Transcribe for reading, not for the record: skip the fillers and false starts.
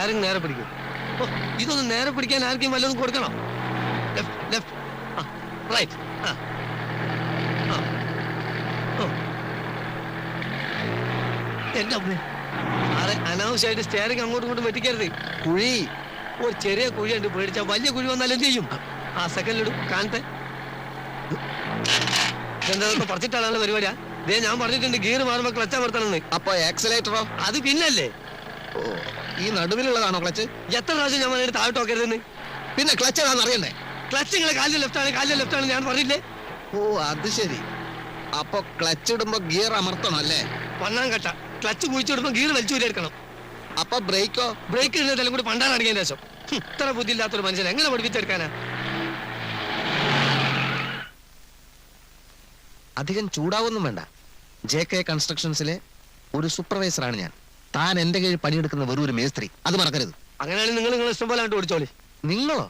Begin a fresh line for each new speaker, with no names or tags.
Steering നേരെ പിടിക്കും. ഇതൊന്ന് നേരെ പിടിക്കാൻ ആർക്കും വല്ലതും കൊടുക്കണം. റൈറ്റ്. എന്റെ അമ്മേ, സാറേ അനാവശ്യമായിട്ട് സ്റ്റാരിങ് അങ്ങോട്ടും ഇങ്ങോട്ടും വെട്ടിക്കരുത്. കുഴി ഒരു ചെറിയ കുഴിയുണ്ട്, പേടിച്ചാൽ വലിയ കുഴി വന്നാൽ എന്ത് ചെയ്യും? ആ സെക്കൻഡിലിടും കാണട്ടെ. എന്താ പറിച്ചിട്ടാണ് പരിപാടിയാ? ഇതേ ഞാൻ പറഞ്ഞിട്ടുണ്ട് ഗിയർ മാറുമ്പോ ക്ലച്ച് അമർത്തണമെന്ന്.
അപ്പൊ ആക്സിലേറ്ററോ?
അത് പിന്നല്ലേ.
ഓ, ഈ നടുവിലുള്ളതാണോ ക്ലച്ച്?
എത്ര പ്രാവശ്യം ഞാൻ പറഞ്ഞിട്ട് താഴോട്ട് നോക്കരുതെന്ന്.
പിന്നെ ക്ലച്ച് ഏതാണെന്ന് അറിയണ്ടേ?
ക്ലച്ച് നിങ്ങളെ കാലിന്റെ ലെഫ്റ്റ് ആണ് ഞാൻ പറഞ്ഞില്ലേ?
ഓ, അത് ശരി. അപ്പൊ ക്ലച്ച് ഇടുമ്പോ ഗിയർ അമർത്തണം അല്ലേ?
പണ്ണാൻ കട്ട. ക്ലച്ച് കുഴിച്ചിടുമ്പോ ഗിയർ വലിച്ചൂരെടുക്കണം.
അപ്പൊ ബ്രേക്കോ?
ബ്രേക്ക് ഇടുന്നതെല്ലാം കൂടി പണ്ടാൻ അടങ്ങിയ ശേഷം. ഇത്ര ബുദ്ധിയില്ലാത്തൊരു മനുഷ്യൻ എങ്ങനെ പഠിപ്പിച്ചെടുക്കാനാ?
അധികം ചൂടാവൊന്നും വേണ്ട. JK കൺസ്ട്രക്ഷൻസിലെ ഒരു സൂപ്പർവൈസറാണ് ഞാൻ. താൻ എന്റെ കീഴിൽ പണിയെടുക്കുന്ന വെറും ഒരു മേസ്ത്രി, അത് മറക്കരുത്.
അങ്ങനെയാണെങ്കിൽ നിങ്ങൾ ഇഷ്ടം പോലെ ഓടിച്ചോളി.
നിങ്ങളോ?